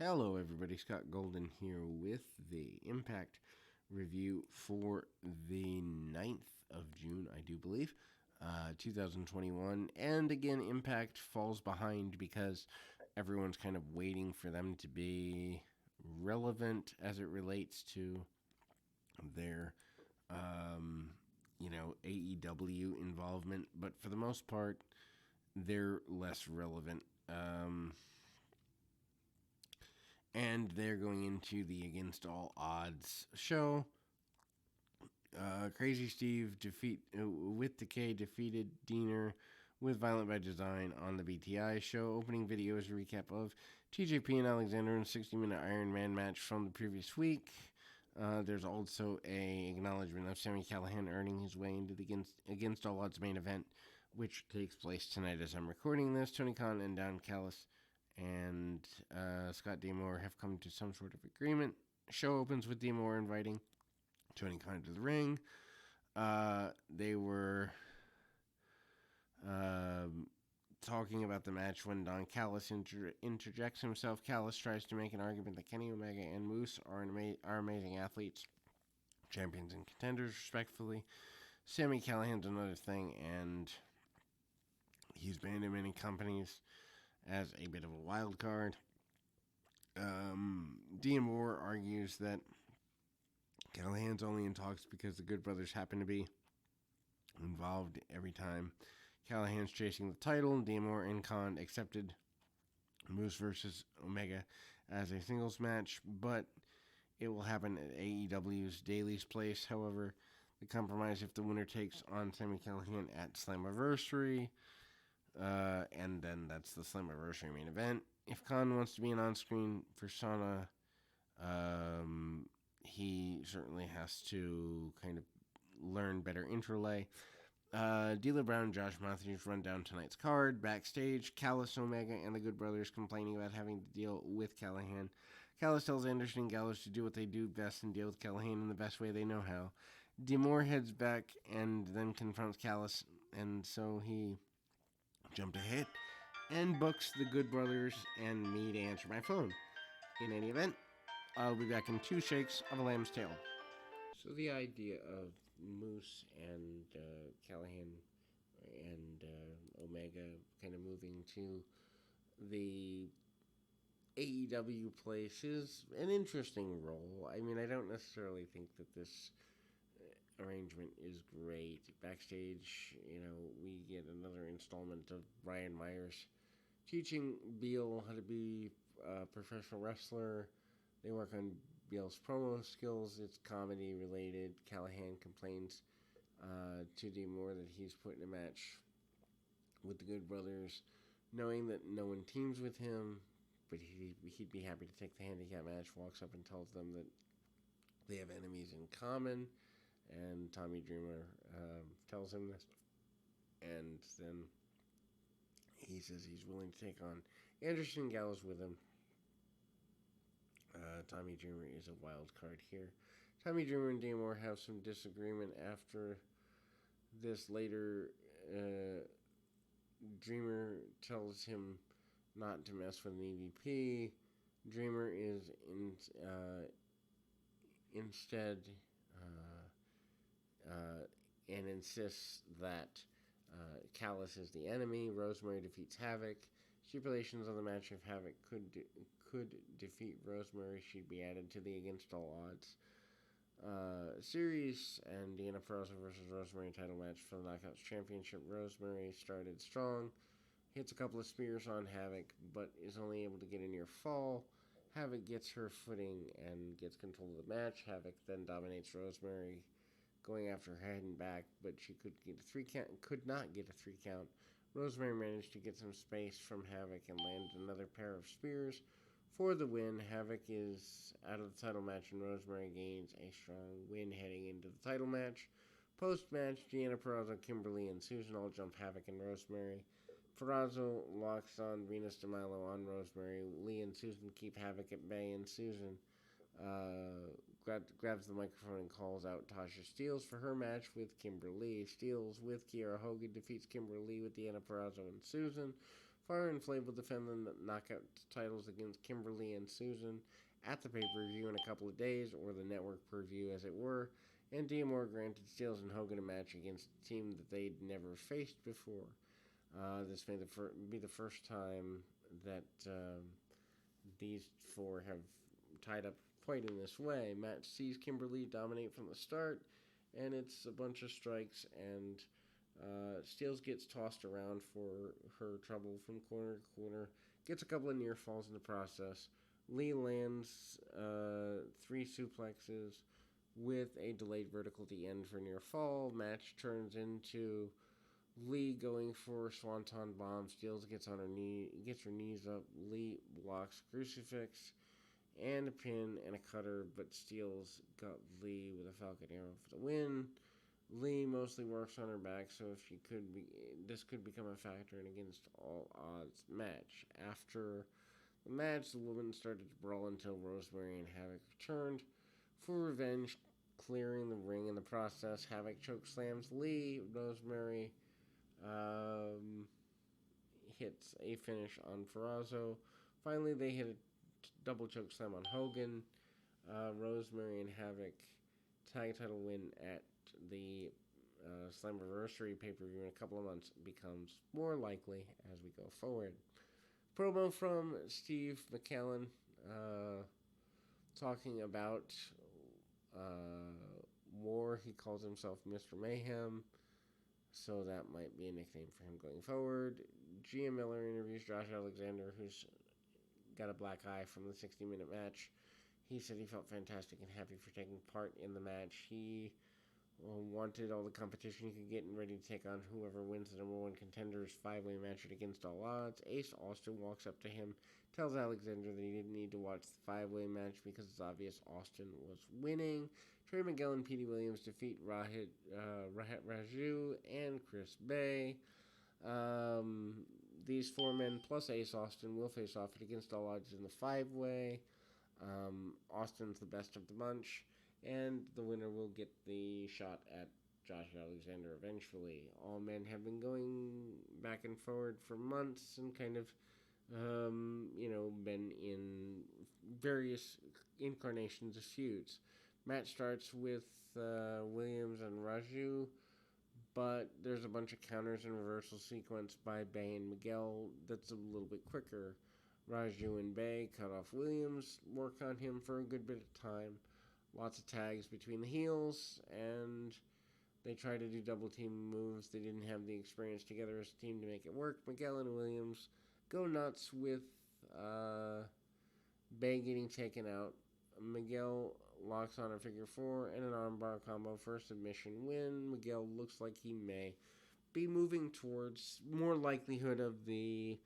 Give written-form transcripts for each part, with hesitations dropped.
Hello, everybody. Scott Golden here with the Impact review for the 9th of June, I do believe, 2021. And again, Impact falls behind because everyone's kind of waiting for them to be relevant as it relates to their, AEW involvement. But for the most part, they're less relevant. And they're going into the Against All Odds show. Crazy Steve with Decay defeated Deanna with Violent by Design on the BTI show. Opening video is a recap of TJP and Alexander in a 60-minute Iron Man match from the previous week. There's also a acknowledgement of Sami Callihan earning his way into the Against All Odds main event, which takes place tonight as I'm recording this. Tony Khan and Don Callis and Scott D'Amore have come to some sort of agreement. Show opens with D'Amore inviting Tony Khan to the ring. They were talking about the match when Don Callis interjects himself. Callis tries to make an argument that Kenny Omega and Moose are amazing athletes, champions and contenders, respectfully. Sami Callihan's another thing, and he's banned in many companies as a bit of a wild card. D'Amore argues that Callihan's only in talks because the Good Brothers happen to be involved every time. Callihan's chasing the title. D'Amore and Khan accepted Moose versus Omega as a singles match, but it will happen at AEW's Daily's Place. However, the compromise if the winner takes on Sami Callihan at Slammiversary. And then that's the Slammiversary main event. If Khan wants to be an on-screen persona, he certainly has to kind of learn better interlay. D'Lo Brown and Josh Matthews run down tonight's card. Backstage, Callis, Omega, and the Good Brothers complaining about having to deal with Callihan. Callis tells Anderson and Gallows to do what they do best and deal with Callihan in the best way they know how. D'Amore heads back and then confronts Callis, and so he jumped ahead and books the Good Brothers and me to answer my phone. In any event, I'll be back in 2 shakes of a lamb's tail. So the idea of Moose and Callihan and Omega kind of moving to the AEW place is an interesting role. I mean, I don't necessarily think that this arrangement is great. Backstage, we get another installment of Brian Myers teaching Beal how to be a professional wrestler. They work on Beal's promo skills. It's comedy related. Callihan complains to D'Amore that he's put in a match with the Good Brothers, knowing that no one teams with him, but he'd be happy to take the handicap match. Walks up and tells them that they have enemies in common, and Tommy Dreamer tells him this, and then he says he's willing to take on Anderson and Gallows with him. Tommy Dreamer is a wild card here. Tommy Dreamer and D'Amore have some disagreement after this. Later, Dreamer tells him not to mess with an EVP. Dreamer is instead and insists that Callis is the enemy. Rosemary defeats Havoc. Stipulations on the match: if Havoc could defeat Rosemary, she'd be added to the Against All Odds series. And Deanna versus Rosemary title match for the Knockouts Championship. Rosemary started strong, hits a couple of spears on Havoc, but is only able to get a near fall. Havoc gets her footing and gets control of the match. Havoc then dominates Rosemary, going after her head and back, but she could not get a 3 count. Rosemary managed to get some space from Havoc and landed another pair of spears for the win. Havoc is out of the title match, and Rosemary gains a strong win heading into the title match. Post-match, Deanna Purrazzo, Kimberly, and Susan all jump Havoc and Rosemary. Purrazzo locks on Venus de Milo on Rosemary. Lee and Susan keep Havoc at bay, and Susan grabs the microphone and calls out Tasha Steelz for her match with Kimberly. Steelz with Kiera Hogan defeats Kimberly with Deanna Purrazzo and Susan Fire and Flame will defend the knockout titles against Kimberly and Susan at the pay-per-view in a couple of days, or the network per-view as it were, and D'Amore granted Steels and Hogan a match against a team that they'd never faced before. This may be the first time that these four have tied up quite in this way. Matt sees Kimberly dominate from the start, and it's a bunch of strikes, and Steels gets tossed around for her trouble from corner to corner, gets a couple of near falls in the process. Lee lands 3 suplexes with a delayed vertical at the end for near fall. Match turns into Lee going for swanton bomb. Steels gets on her knee, gets her knees up. Lee blocks crucifix and a pin and a cutter, but Steels got Lee with a Falcon Arrow for the win. Lee mostly works on her back, so this could become a factor in against all odds match. After the match, the women started to brawl until Rosemary and Havoc returned for revenge, clearing the ring in the process. Havoc chokeslams Lee. Rosemary hits a finish on Ferrazzo. Finally, they hit a double chokeslam on Hogan. Rosemary and Havoc tag title win at the Slammiversary pay-per-view in a couple of months becomes more likely as we go forward. Promo from Steve McCallan talking about war. He calls himself Mr. Mayhem, so that might be a nickname for him going forward. Gia Miller interviews Josh Alexander, who's got a black eye from the 60-minute match. He said he felt fantastic and happy for taking part in the match. He wanted all the competition he could get and ready to take on whoever wins the number one contender's 5-way match at Against All Odds. Ace Austin walks up to him, tells Alexander that he didn't need to watch the 5-way match because it's obvious Austin was winning. Trey, Mcgill, and Petey Williams defeat Raheed, Raju and Chris Bay. These 4 men plus Ace Austin will face off at Against All Odds in the 5-way. Austin's the best of the bunch, and the winner will get the shot at Josh Alexander eventually. All men have been going back and forward for months and kind of, been in various incarnations of feuds. Match starts with Williams and Raju, but there's a bunch of counters and reversal sequence by Bay and Mcgill that's a little bit quicker. Raju and Bay cut off Williams, work on him for a good bit of time. Lots of tags between the heels, and they try to do double team moves. They didn't have the experience together as a team to make it work. Mcgill and Williams go nuts with Bay getting taken out. Mcgill locks on a figure 4 and an armbar combo for a submission win. Mcgill looks like he may be moving towards more likelihood of the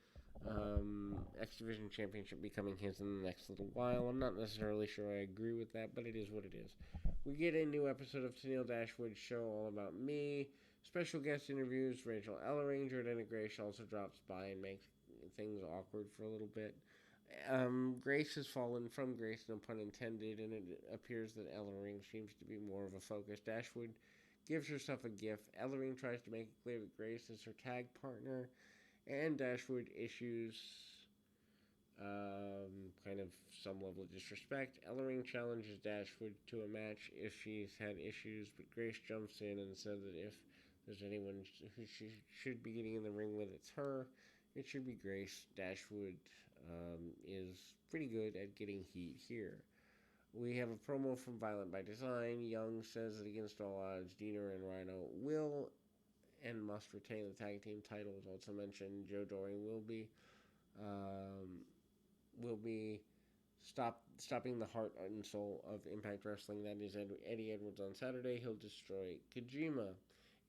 X Division Championship becoming his in the next little while. I'm not necessarily sure I agree with that, but it is what it is. We get a new episode of Tennille Dashwood's show All About Me. Special guest interviews. Rachel Ellering. Jordana Grace also drops by and makes things awkward for a little bit. Grace has fallen from grace, no pun intended, and it appears that Ellering seems to be more of a focus. Dashwood gives herself a gift. Ellering tries to make it clear that Grace is her tag partner, and Dashwood issues kind of some level of disrespect. Ellering challenges Dashwood to a match if she's had issues, but Grace jumps in and says that if there's anyone who she should be getting in the ring with, it's her. It should be Grace. Dashwood is pretty good at getting heat here. We have a promo from Violent by Design. Young says that Against All Odds, Deanna and Rhino will and must retain the tag team titles. Also mentioned Joe Doring will be stopping the heart and soul of Impact Wrestling. That is Eddie Edwards on Saturday. He'll destroy Kojima.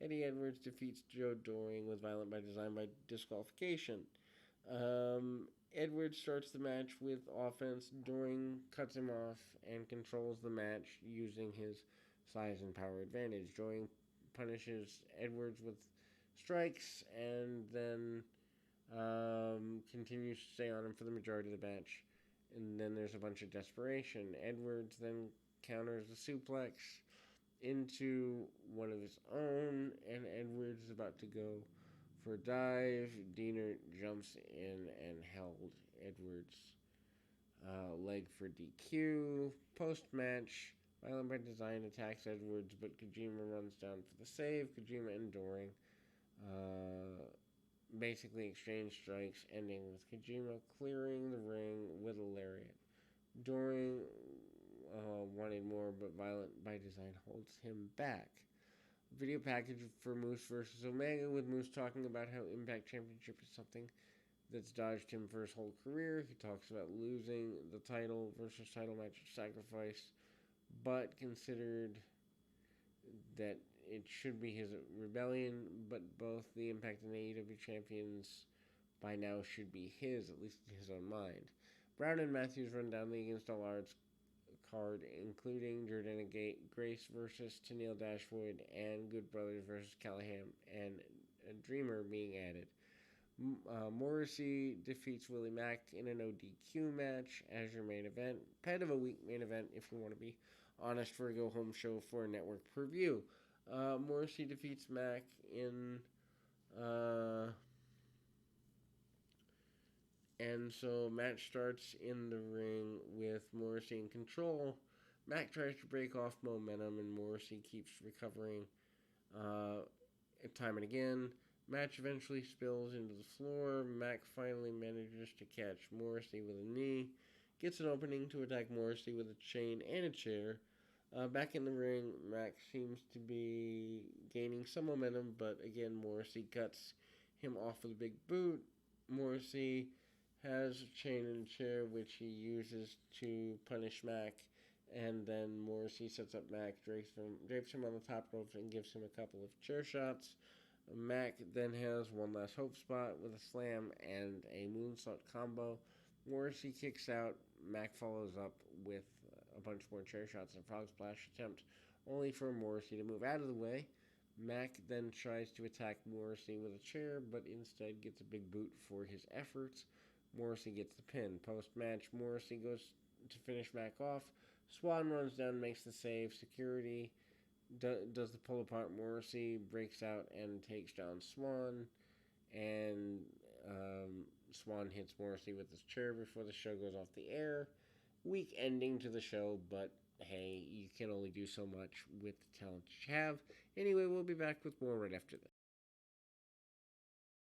Eddie Edwards defeats Joe Doring with Violent by Design by disqualification. Edwards starts the match with offense. Doring cuts him off and controls the match using his size and power advantage. Doring punishes Edwards with strikes and then continues to stay on him for the majority of the match. And then there's a bunch of desperation. Edwards then counters the suplex into one of his own, and Edwards is about to go For a dive, Deanna jumps in and held Edwards' leg for DQ. Post-match, Violent by Design attacks Edwards, but Kojima runs down for the save. Kojima enduring. Basically exchange strikes, ending with Kojima clearing the ring with a lariat. Doring wanted more, but Violent by Design holds him back. Video package for Moose versus Omega, with Moose talking about how Impact Championship is something that's dodged him for his whole career. He talks about losing the title versus title match of Sacrifice, but considered that it should be his rebellion, but both the Impact and AEW champions by now should be his, at least in his own mind. Brown and Matthews run down the Against All Odds card, including Jordana Grace versus Tennille Dashwood and Good Brothers versus Callahan and Dreamer being added. Morrissey defeats Willie Mack in an ODQ match as your main event. Pet of a week main event, if you want to be honest, for a go-home show for a network preview. Morrissey defeats Mack in... and so match starts in the ring with Morrissey in control. Mack tries to break off momentum, and Morrissey keeps recovering time and again. Match eventually spills into the floor. Mack finally manages to catch Morrissey with a knee. Gets an opening to attack Morrissey with a chain and a chair. Back in the ring, Mack seems to be gaining some momentum, but again, Morrissey cuts him off with a big boot. Morrissey has a chain and a chair, which he uses to punish Mack, and then Morrissey sets up Mack, drapes him on the top rope, and gives him a couple of chair shots. Mack then has one last hope spot with a slam and a moonsault combo. Morrissey kicks out. Mack follows up with a bunch more chair shots and a frog splash attempt, only for Morrissey to move out of the way. Mack then tries to attack Morrissey with a chair, but instead gets a big boot for his efforts. Morrissey gets the pin. Post-match, Morrissey goes to finish Mack off. Swan runs down, makes the save. Security does the pull apart. Morrissey breaks out and takes down Swan, and Swan hits Morrissey with his chair before the show goes off the air. Weak ending to the show, but hey, you can only do so much with the talent you have. Anyway, we'll be back with more right after this.